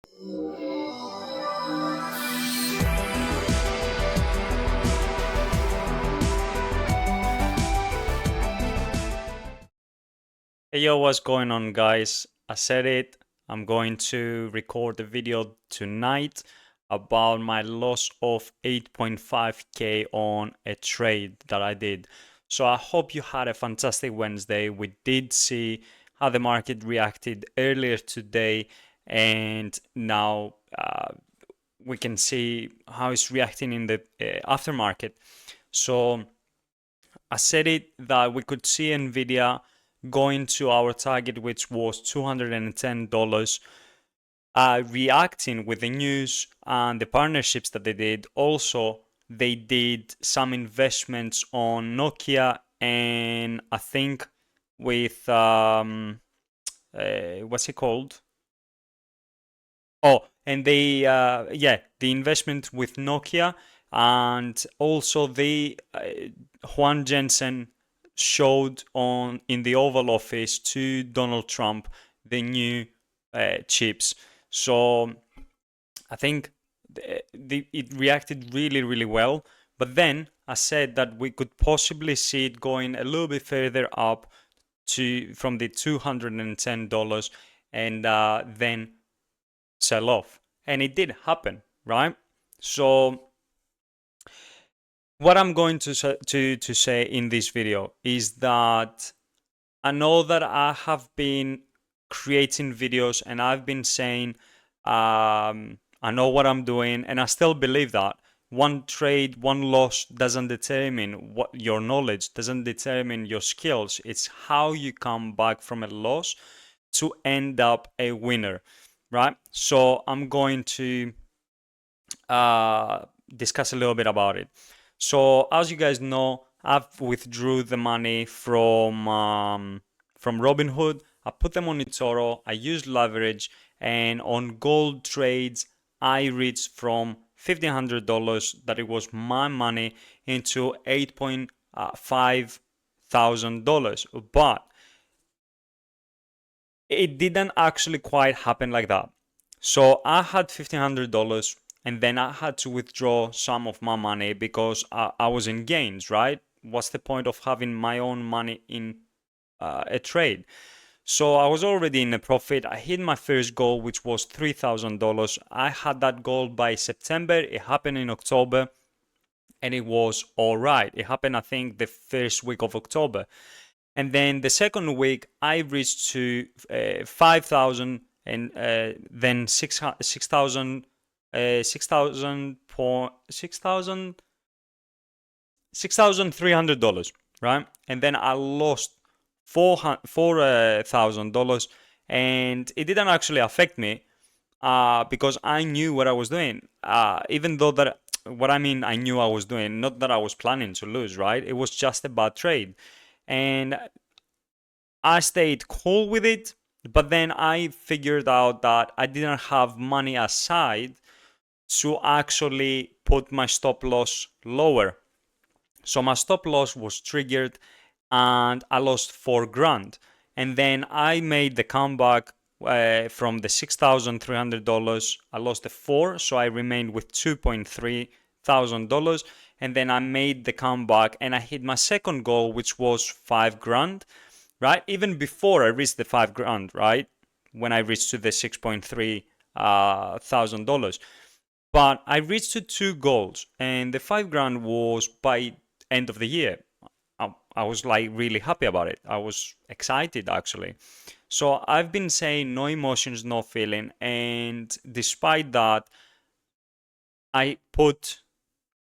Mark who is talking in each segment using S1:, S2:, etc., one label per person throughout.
S1: Hey yo, what's going on, guys? I said it, I'm going to record a video tonight about my loss of 8.5k on a trade that I did. So I hope you had a fantastic Wednesday. We did see how the market reacted earlier today, and now we can see how it's reacting in the aftermarket. So I said it that we could see Nvidia going to our target, which was $210, reacting with the news and the partnerships that they did. Also, they did some investments on Nokia and I think with what's it called? Oh, and they the investment with Nokia, and also they Juan Jensen showed on in the Oval Office to Donald Trump the new chips. So I think it reacted really well. But then I said that we could possibly see it going a little bit further up to from the $210 and then sell off. And it did happen, right? So what I'm going to say in this video is that I know that I have been creating videos and I've been saying I know what I'm doing, and I still believe that one trade, one loss doesn't determine what your knowledge, doesn't determine your skills. It's how you come back from a loss to end up a winner, right? So I'm going to discuss a little bit about it. So as you guys know, I've withdrew the money from Robinhood. I put them on eToro. I used leverage, and on gold trades, I reached from $1,500 that it was my money into $8,500. But it didn't actually quite happen like that. So I had $1,500 and then I had to withdraw some of my money because I was in gains, right? What's the point of having my own money in a trade? So I was already in a profit. I hit my first goal, which was $3,000. I had that goal by September. It happened in October and it was all right. It happened, I think, the first week of October. And then the second week, I reached to 5,000 and then 6,000, 6,300 dollars, right? And then I lost $4,000, and it didn't actually affect me because I knew what I was doing. Even though that, what I mean, I knew I was doing, not that I was planning to lose, right? It was just a bad trade. And I stayed cool with it, but then I figured out that I didn't have money aside to actually put my stop loss lower. So my stop loss was triggered and I lost 4 grand. And then I made the comeback from the $6,300. I lost the four, so I remained with $2,300. And then I made the comeback and I hit my second goal, which was 5 grand, right? Even before I reached the 5 grand, right? When I reached to the $6,300. But I reached to two goals, and the 5 grand was by end of the year. I was like really happy about it. I was excited actually. So I've been saying no emotions, no feeling, and despite that, I put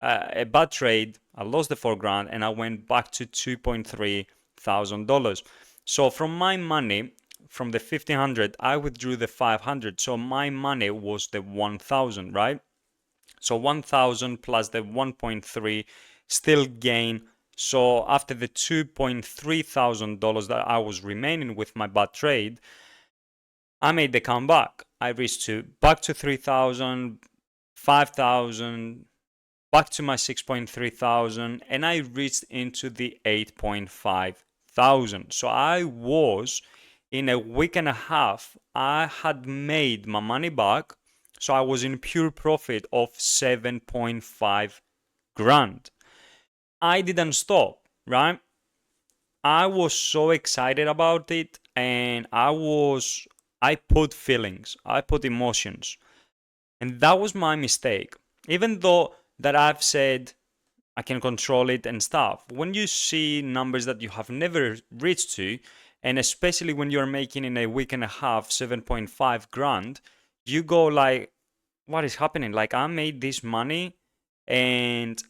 S1: a bad trade. I lost the 4 grand, and I went back to $2,300. So from my money, from the 1,500, I withdrew the 500. So my money was the 1,000, right? So 1,000 plus the 1.3 still gain. So after the $2,300 that I was remaining with my bad trade, I made the comeback. I reached to back to 3,000, 5,000, back to my 6.3 thousand, and I reached into the 8.5 thousand. So I was in a week and a half, I had made my money back So I was in pure profit of 7.5 grand. I didn't stop, right? I was so excited about it, and I put feelings, I put emotions. And that was my mistake. Even though that I've said I can control it and stuff, when you see numbers that you have never reached to, and especially when you're making in a week and a half 7.5 grand, you go like, what is happening? Like, I made this money and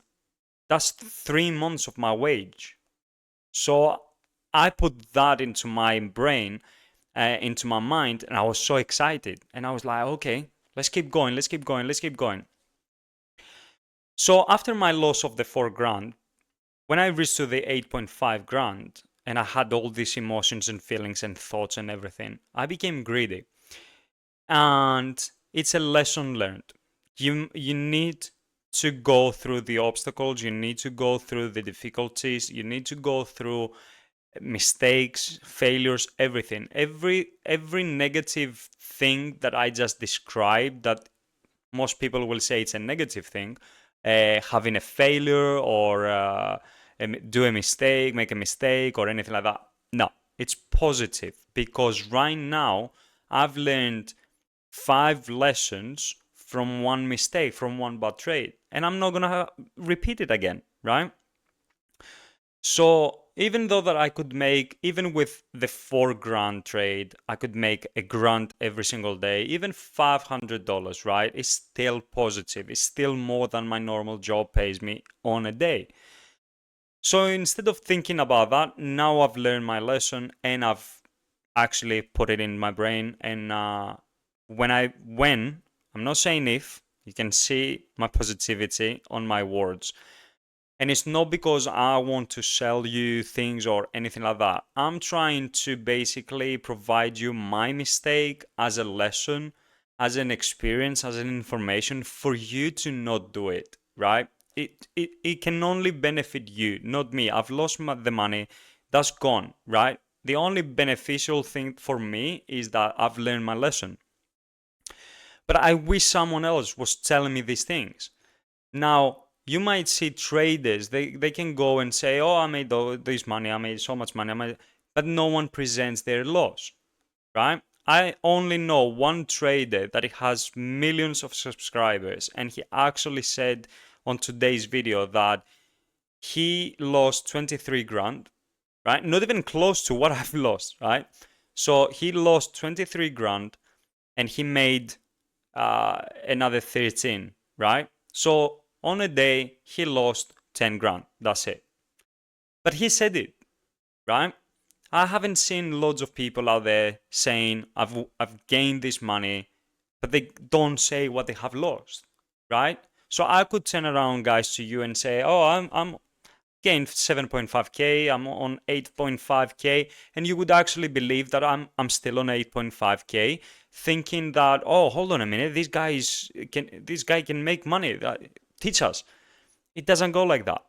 S1: that's 3 months of my wage. So I put that into my brain, into my mind, and I was so excited. And I was like, okay, let's keep going, let's keep going, let's keep going. So after my loss of the 4 grand, when I reached to the 8.5 grand, and I had all these emotions and feelings and thoughts and everything, I became greedy. And it's a lesson learned. You need to go through the obstacles, you need to go through the difficulties, you need to go through mistakes, failures, everything. Every negative thing that I just described, that most people will say it's a negative thing, having a failure or do a mistake, make a mistake or anything like that. No, it's positive, because right now I've learned 5 lessons from one mistake, from one bad trade, and I'm not gonna repeat it again, right? So even though that I could make, even with the 4 grand trade, I could make a grand every single day, even $500, right? It's still positive. It's still more than my normal job pays me on a day. So instead of thinking about that, now I've learned my lesson and I've actually put it in my brain. And when, I'm not saying if, you can see my positivity on my words. And it's not because I want to sell you things or anything like that. I'm trying to basically provide you my mistake as a lesson, as an experience, as an information for you to not do it, right? It can only benefit you, not me. I've lost the money. That's gone, right? The only beneficial thing for me is that I've learned my lesson. But I wish someone else was telling me these things. Now, you might see traders, they can go and say, oh, I made this money, I made so much money, but no one presents their loss, right? I only know one trader that has millions of subscribers, and he actually said on today's video that he lost 23 grand, right? Not even close to what I've lost, right? So he lost 23 grand and he made another 13, right? So on a day, he lost 10 grand. That's it. But he said it, right? I haven't seen loads of people out there saying, I've gained this money, but they don't say what they have lost, right? So I could turn around, guys, to you and say, oh, I'm gained 7.5k, I'm on 8.5k, and you would actually believe that I'm still on 8.5k, thinking that, oh, hold on a minute, this guy can make money. Teach us. It doesn't go like that.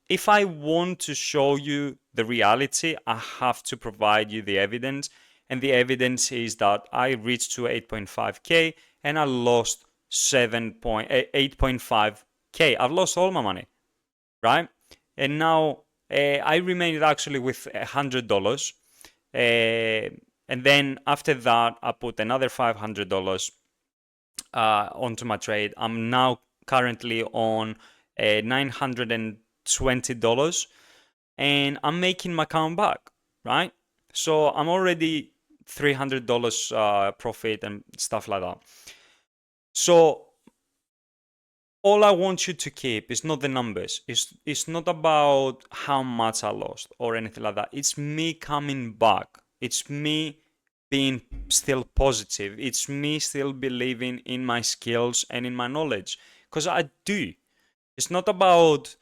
S1: If I want to show you the reality, I have to provide you the evidence, and the evidence is that I reached to 8.5k and I lost 8.5k. I've lost all my money, right? And now I remained actually with $100. And then after that, I put another $500 onto my trade. I'm now currently on $920, and I'm making my comeback, right? So I'm already $300 profit and stuff like that. So all I want you to keep is not the numbers. It's not about how much I lost or anything like that. It's me coming back. It's me being still positive. It's me still believing in my skills and in my knowledge. Because I do. It's not about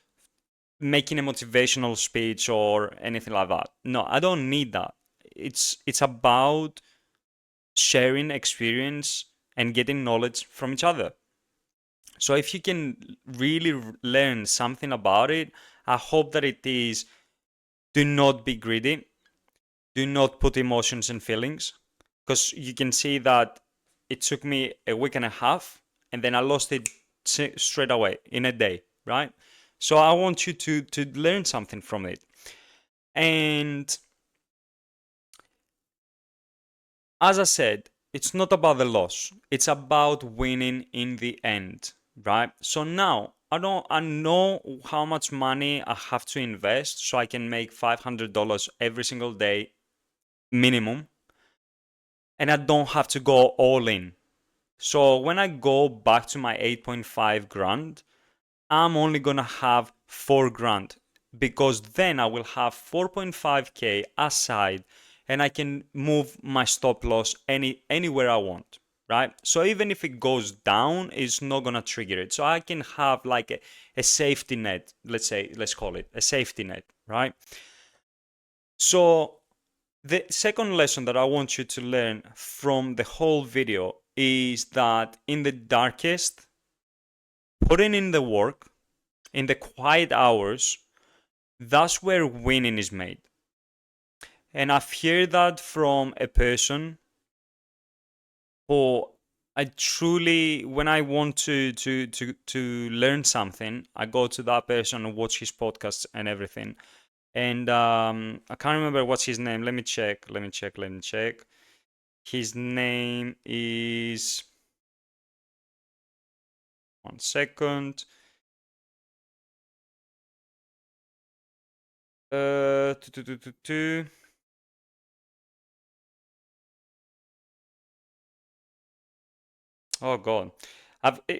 S1: making a motivational speech or anything like that. No, I don't need that. It's about sharing experience and getting knowledge from each other. So if you can really learn something about it, I hope that it is, do not be greedy. Do not put emotions and feelings, because you can see that it took me a week and a half, and then I lost it straight away in a day, right? So I want you to learn something from it. And as I said, it's not about the loss. It's about winning in the end, right? So now I know how much money I have to invest so I can make $500 every single day minimum, and I don't have to go all in. So when I go back to my 8.5 grand, I'm only gonna have 4 grand, because then I will have 4.5k aside, and I can move my stop loss anywhere I want, right? So even if it goes down, it's not gonna trigger it. So I can have like a safety net, let's call it a safety net, right? So the second lesson that I want you to learn from the whole video is that in the darkest, putting in the work, in the quiet hours, that's where winning is made. And I've heard that from a person who I truly, when I want to learn something, I go to that person and watch his podcasts and everything. And I can't remember what's his name. Let me check. His name is, one second. Uh, tu- tu- tu- tu- tu. Oh God.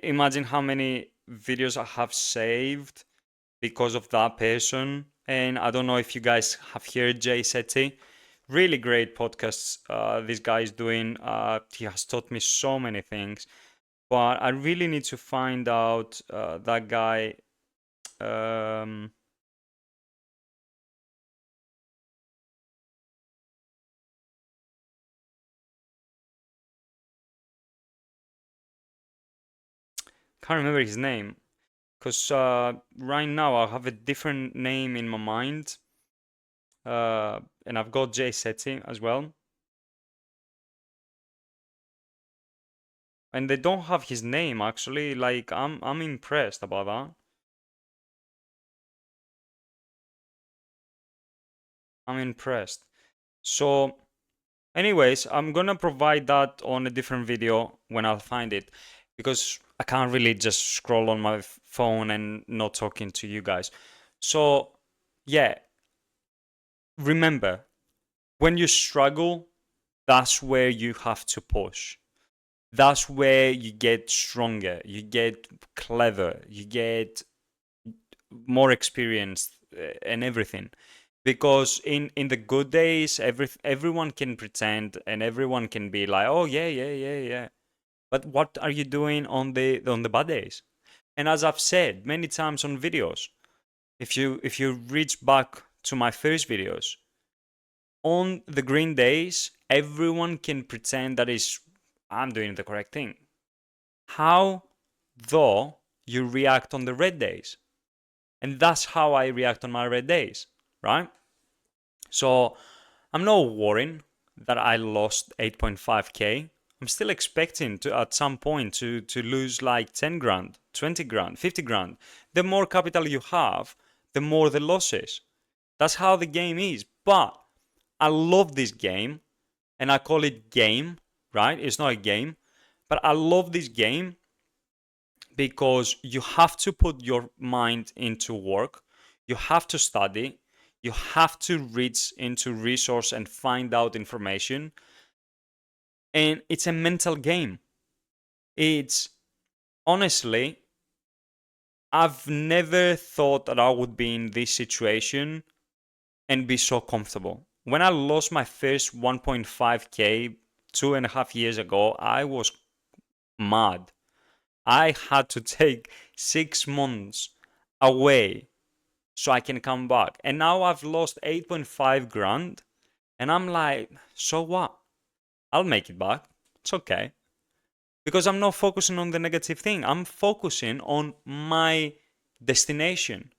S1: Imagine how many videos I have saved because of that person. And I don't know if you guys have heard Jay Shetty. Really great podcasts this guy is doing. He has taught me so many things. But I really need to find out that guy. Um, can't remember his name. Because right now I have a different name in my mind. And I've got Jay Shetty as well. And they don't have his name actually. Like I'm impressed about that. I'm impressed. So anyways, I'm gonna provide that on a different video when I'll find it, because I can't really just scroll on my phone and not talking to you guys. So yeah, remember, when you struggle, that's where you have to push. That's where you get stronger, you get clever, you get more experienced, and everything. Because in the good days, everyone can pretend and everyone can be like, oh yeah, yeah, yeah, yeah. But what are you doing on the bad days? And as I've said many times on videos, if you reach back to my first videos, on the green days, everyone can pretend that is I'm doing the correct thing. How though you react on the red days? And that's how I react on my red days, right? So I'm not worrying that I lost 8.5k. I'm still expecting to at some point to lose like 10 grand, 20 grand, 50 grand. The more capital you have, the more the losses. That's how the game is. But I love this game, and I call it game, right? It's not a game, but I love this game because you have to put your mind into work, you have to study, you have to reach into resource and find out information, and it's a mental game. It's honestly, I've never thought that I would be in this situation and be so comfortable. When I lost my first 1.5k 2.5 years ago, I was mad. I had to take 6 months away so I can come back. And now I've lost 8.5 grand, and I'm like, so what? I'll make it back. It's okay. Because I'm not focusing on the negative thing. I'm focusing on my destination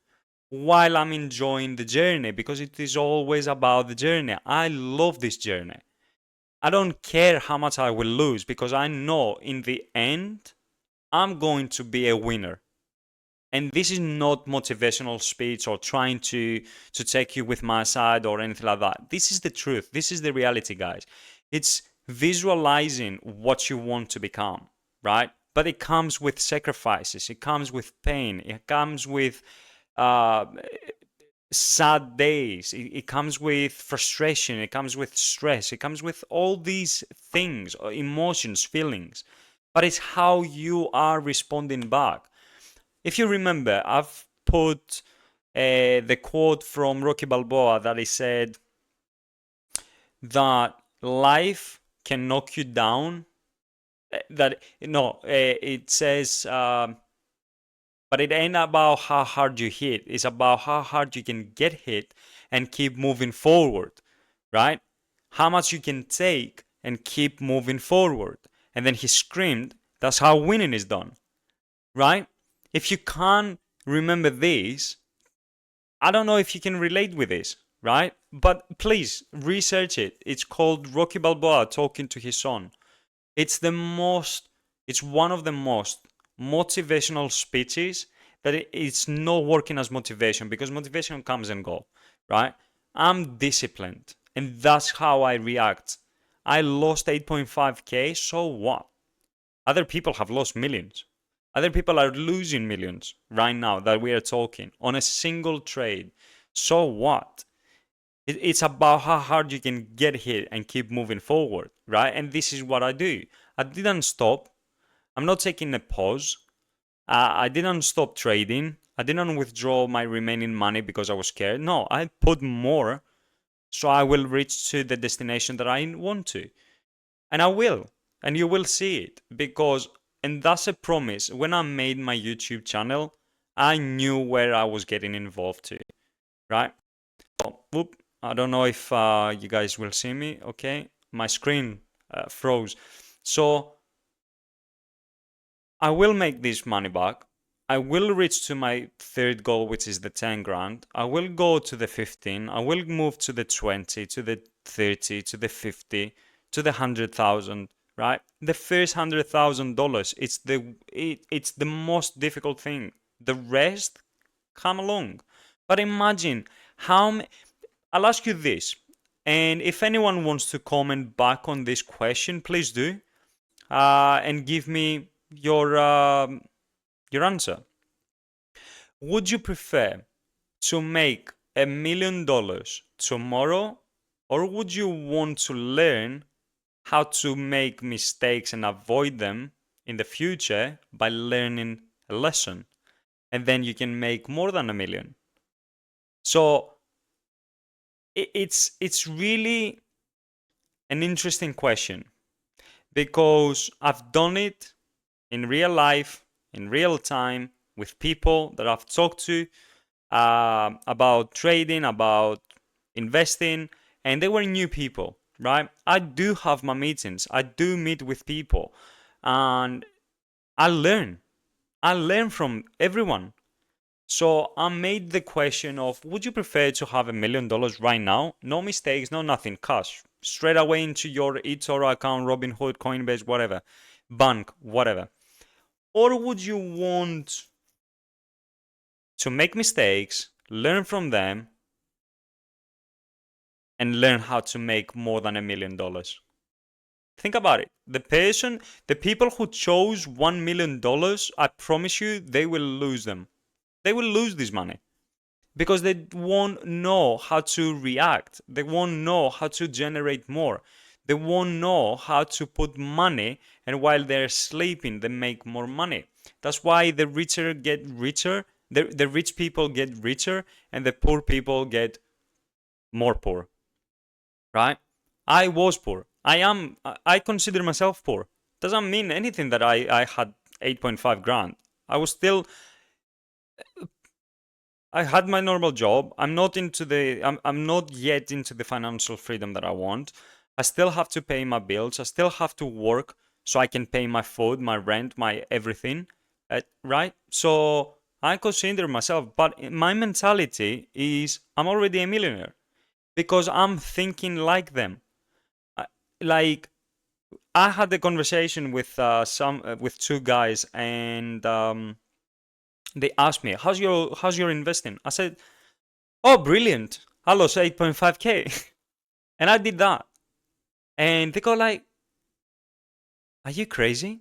S1: while I'm enjoying the journey, because it is always about the journey. I love this journey. I don't care how much I will lose because I know in the end I'm going to be a winner. And this is not motivational speech or trying to take you with my side or anything like that. This is the truth. This is the reality, guys. It's visualizing what you want to become, right? But it comes with sacrifices. It comes with pain. It comes with uh, sad days. It comes with frustration. It comes with stress. It comes with all these things, emotions, feelings. But it's how you are responding back. If you remember, I've put the quote from Rocky Balboa that he said that life can knock you down. It says, but it ain't about how hard you hit. It's about how hard you can get hit and keep moving forward, right? How much you can take and keep moving forward. And then he screamed, "That's how winning is done," right? If you can't remember this, I don't know if you can relate with this, right? But please research it. It's called Rocky Balboa talking to his son. It's the most, it's one of the most motivational speeches that it's not working as motivation because motivation comes and go, right? I'm disciplined and that's how I react. I lost 8.5K, so what? Other people have lost millions. Other people are losing millions right now that we are talking on a single trade. So what? It's about how hard you can get hit and keep moving forward, right? And this is what I do. I didn't stop. I'm not taking a pause. I didn't stop trading. I didn't withdraw my remaining money because I was scared. No, I put more so I will reach to the destination that I want to. And I will. And you will see it because, and that's a promise. When I made my YouTube channel, I knew where I was getting involved to, right? Oh, whoop. I don't know if you guys will see me. Okay. My screen froze. So I will make this money back. I will reach to my third goal, which is the 10 grand. I will go to the 15. I will move to the 20, to the 30, to the 50, to the 100,000, right? The first $100,000, it's the most difficult thing. The rest come along. But imagine how I'll ask you this, and if anyone wants to comment back on this question, please do, and give me your answer. Would you prefer to make $1 million tomorrow, or would you want to learn how to make mistakes and avoid them in the future by learning a lesson, and then you can make more than $1 million? So it's really an interesting question because I've done it in real life, in real time, with people that I've talked to about trading, about investing, and they were new people, right? I do have my meetings, I do meet with people, and I learn. I learn from everyone. So I made the question of, would you prefer to have $1 million right now? No mistakes, no nothing, cash. Straight away into your eToro account, Robinhood, Coinbase, whatever, bank, whatever. Or would you want to make mistakes, learn from them, and learn how to make more than $1 million? Think about it. The people who chose $1 million, I promise you, they will lose them. They will lose this money. Because they won't know how to react. They won't know how to generate more. They won't know how to put money, and while they're sleeping, they make more money. That's why the richer get richer, the rich people get richer, and the poor people get more poor. Right? I was poor. I consider myself poor. Doesn't mean anything that I had 8.5 grand. I was still I had my normal job. I'm not yet into the financial freedom that I want. I still have to pay my bills. I still have to work so I can pay my food, my rent, my everything. Right? So I consider myself, but my mentality is I'm already a millionaire because I'm thinking like them. like I had a conversation with with two guys, and they asked me, how's your investing? I said, oh, brilliant. I lost 8.5K. And I did that. And they go like, are you crazy?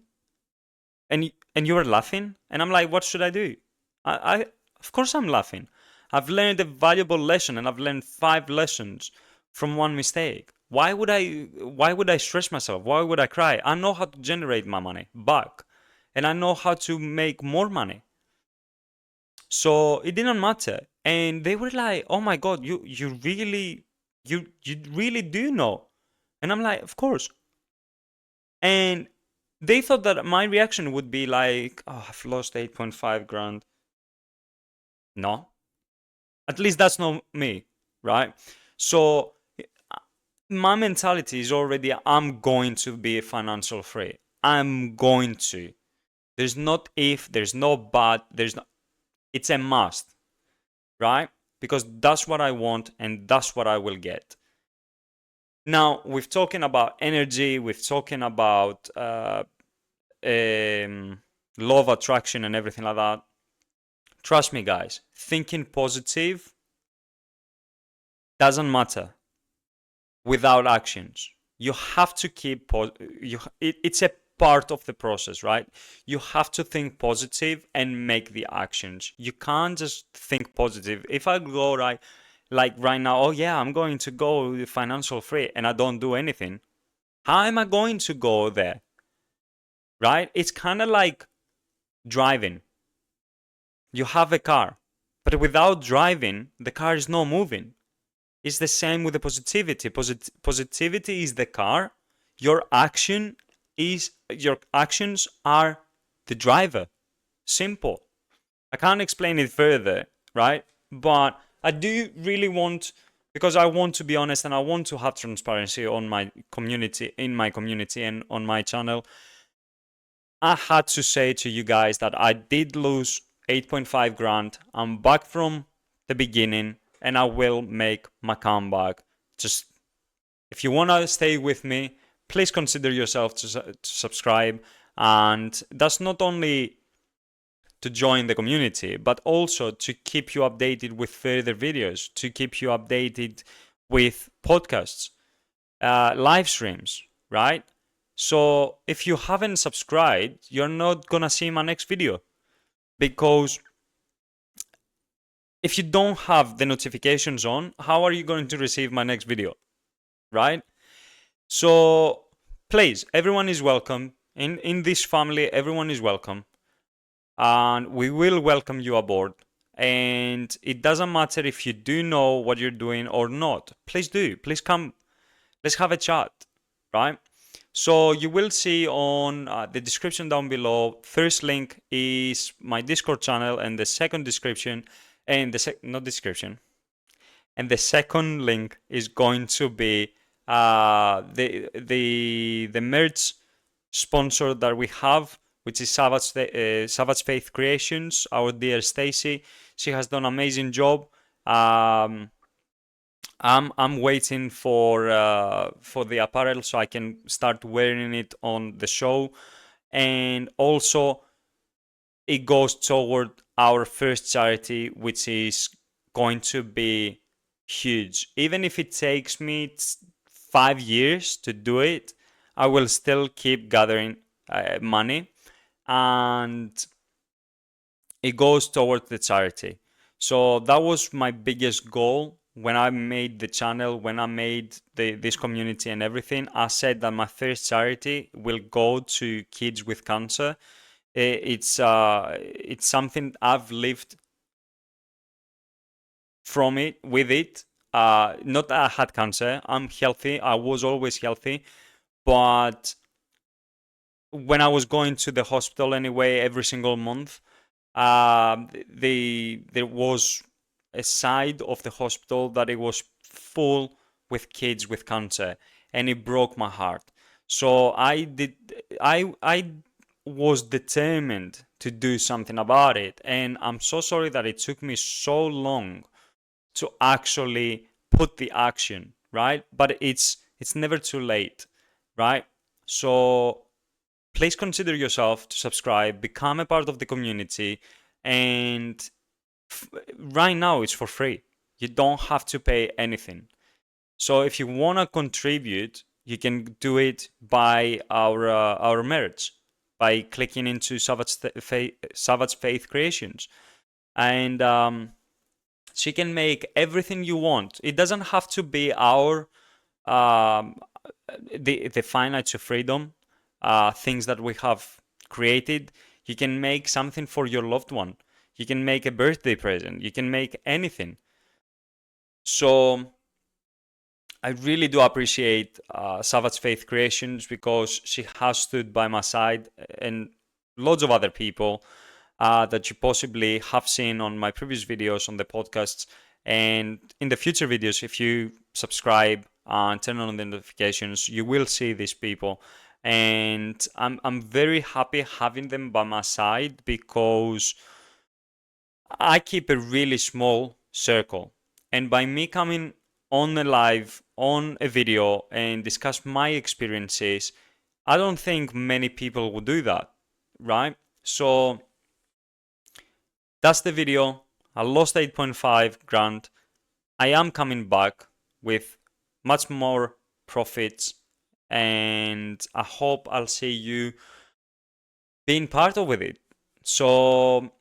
S1: And you were laughing? And I'm like, what should I do? I of course I'm laughing. I've learned a valuable lesson, and I've learned 5 lessons from one mistake. Why would I stress myself? Why would I cry? I know how to generate my money back, and I know how to make more money. So it didn't matter. And they were like, oh my God, you really do know. And I'm like, of course. And they thought that my reaction would be like, oh, I've lost 8.5 grand. No, at least that's not me, right? So my mentality is already, I'm going to be financial free. I'm going to. There's not if, there's no but, there's no, it's a must, right? Because that's what I want and that's what I will get. Now, we've talking about energy, we've talking about law of attraction and everything like that. Trust me, guys, thinking positive doesn't matter without actions. You have to keep it's a part of the process, right? You have to think positive and make the actions. You can't just think positive. If I go like right now, oh yeah, I'm going to go financial free, and I don't do anything, how am I going to go there? Right? It's kind of like driving. You have a car, but without driving, the car is not moving. It's the same with the positivity. Positivity is the car. Your actions are the driver. Simple. I can't explain it further, right? But I do really want, because I want to be honest and I want to have transparency on my community, in my community and on my channel. I had to say to you guys that I did lose 8.5 grand. I'm back from the beginning and I will make my comeback. Just if you want to stay with me, please consider yourself to subscribe. And that's not only to join the community, but also to keep you updated with further videos, to keep you updated with podcasts, live streams, right? So if you haven't subscribed, you're not gonna see my next video, because if you don't have the notifications on, how are you going to receive my next video, right? So please, everyone is welcome. In this family, everyone is welcome. And we will welcome you aboard. And it doesn't matter if you do know what you're doing or not. Please do. Please come. Let's have a chat, right? So you will see on the description down below. First link is my Discord channel, and the second description, and not description, and the second link is going to be the merch sponsor that we have, which is Savage Faith Creations. Our dear Stacy, she has done an amazing job. I'm waiting for the apparel so I can start wearing it on the show, and also it goes toward our first charity, which is going to be huge. Even if it takes me 5 years to do it, I will still keep gathering money, and it goes towards the charity. So that was my biggest goal when I made the channel, when I made this community and everything. I said that my first charity will go to kids with cancer. It's something I've lived from it, with it. Not that I had cancer. I'm healthy. I was always healthy, but when I was going to the hospital anyway every single month, there was a side of the hospital that it was full with kids with cancer, and it broke my heart. So I was determined to do something about it, and I'm so sorry that it took me so long to actually put the action, right? But it's never too late. right? So please consider yourself to subscribe, become a part of the community, and right now it's for free. You don't have to pay anything. So if you want to contribute, you can do it by our merch by clicking into Savage Faith Creations, and so you can make everything you want. It doesn't have to be our um, the finite of freedom, things that we have created. You can make something for your loved one. You can make a birthday present. You can make anything. So I really do appreciate Savage Faith Creations because she has stood by my side and loads of other people that you possibly have seen on my previous videos on the podcasts and in the future videos. If you subscribe and turn on the notifications, you will see these people. And I'm very happy having them by my side because I keep a really small circle. And by me coming on a live, on a video, and discuss my experiences, I don't think many people will do that, right? So that's the video. I lost 8.5 grand. I am coming back with much more profits, and I hope I'll see you being part of it. So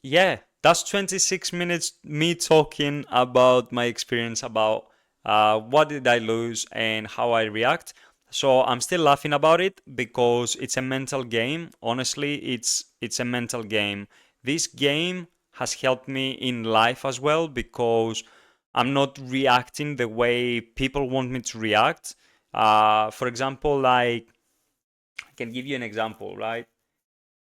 S1: yeah, that's 26 minutes me talking about my experience, about what did I lose and how I react. So I'm still laughing about it because it's a mental game. Honestly, it's a mental game. This game has helped me in life as well because I'm not reacting the way people want me to react. For example, like I can give you an example, right?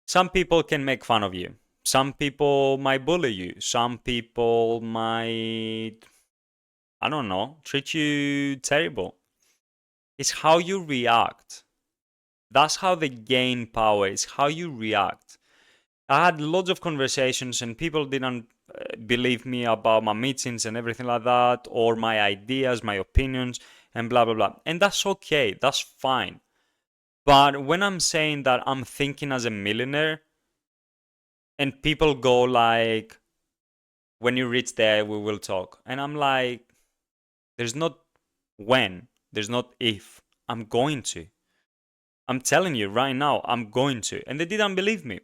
S1: Some people can make fun of you. Some people might bully you. Some people might, I don't know, treat you terrible. It's how you react. That's how they gain power. It's how you react. I had lots of conversations and people didn't believe me about my meetings and everything like that, or my ideas, my opinions, and blah, blah, blah. And that's okay. That's fine. But when I'm saying that I'm thinking as a millionaire, and people go like, when you reach there, we will talk. And I'm like, there's not when, there's not if. I'm going to. I'm telling you right now, I'm going to. And they didn't believe me.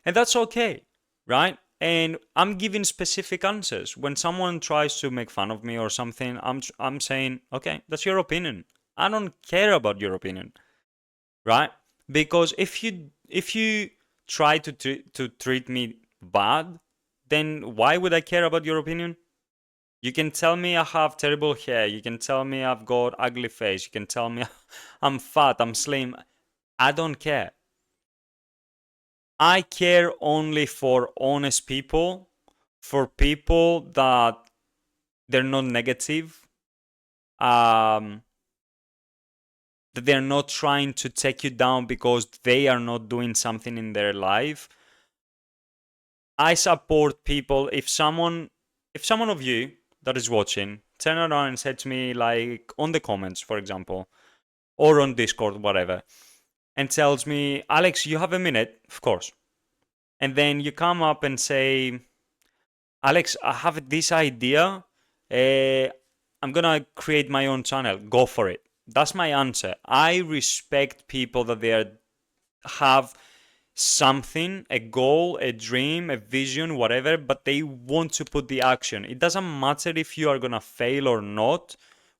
S1: And that's okay, right? And I'm giving specific answers. When someone tries to make fun of me or something, I'm saying, okay, that's your opinion. I don't care about your opinion, right? Because if you try to treat me bad, then why would I care about your opinion? You can tell me I have terrible hair. You can tell me I've got ugly face. You can tell me I'm fat, I'm slim. I don't care. I care only for honest people, for people that they're not negative, um, that they're not trying to take you down because they are not doing something in their life. I support people. If someone of you that is watching turn around and said to me, like on the comments, for example, or on Discord, whatever, and tells me, Alex, you have a minute, of course. And then you come up and say, Alex, I have this idea. I'm gonna create my own channel. Go for it. That's my answer. I respect people that have something, a goal, a dream, a vision, whatever, but they want to put the action. It doesn't matter if you are gonna fail or not.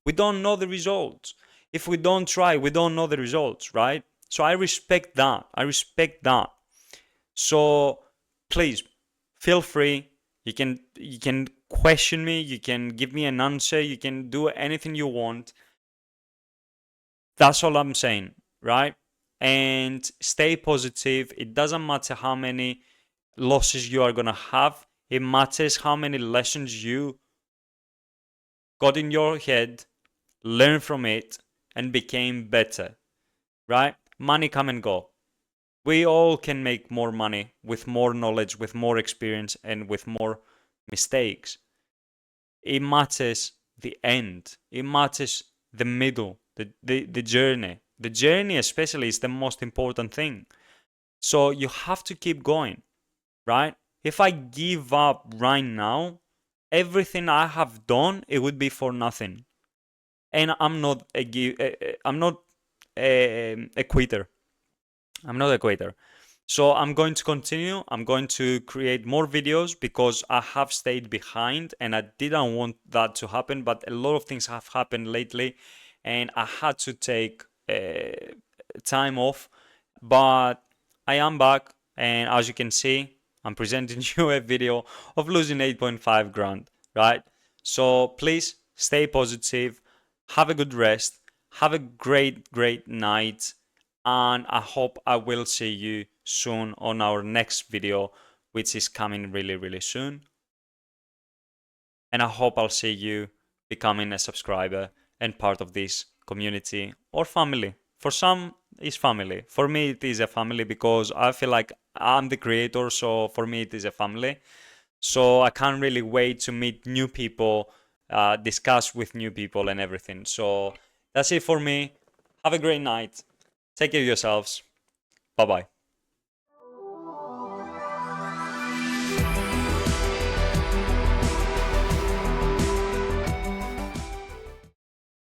S1: We don't know the results. If we don't try, we don't know the results, right? So I respect that. I respect that. So please feel free. You can question me, you can give me an answer, you can do anything you want. That's all I'm saying, right? And stay positive. It doesn't matter how many losses you are going to have. It matters how many lessons you got in your head, learn from it, and became better, right? Money come and go. We all can make more money with more knowledge, with more experience, and with more mistakes. It matters the end. It matters the middle, the journey. The journey especially is the most important thing. So you have to keep going, right? If I give up right now, everything I have done, it would be for nothing. And I'm not I'm not a quitter. I'm not a quitter. So I'm going to continue. I'm going to create more videos because I have stayed behind and I didn't want that to happen. But a lot of things have happened lately and I had to take time off. But I am back, and as you can see, I'm presenting you a video of losing 8.5 grand, right? So please stay positive, have a good rest, have a great night, and I hope I will see you soon on our next video, which is coming really soon. And I hope I'll see you becoming a subscriber and part of this community or family. For some, it's family. For me, it is a family because I feel like I'm the creator, so for me, it is a family. So I can't really wait to meet new people, discuss with new people, and everything. So that's it for me. Have a great night. Take care of yourselves. Bye bye.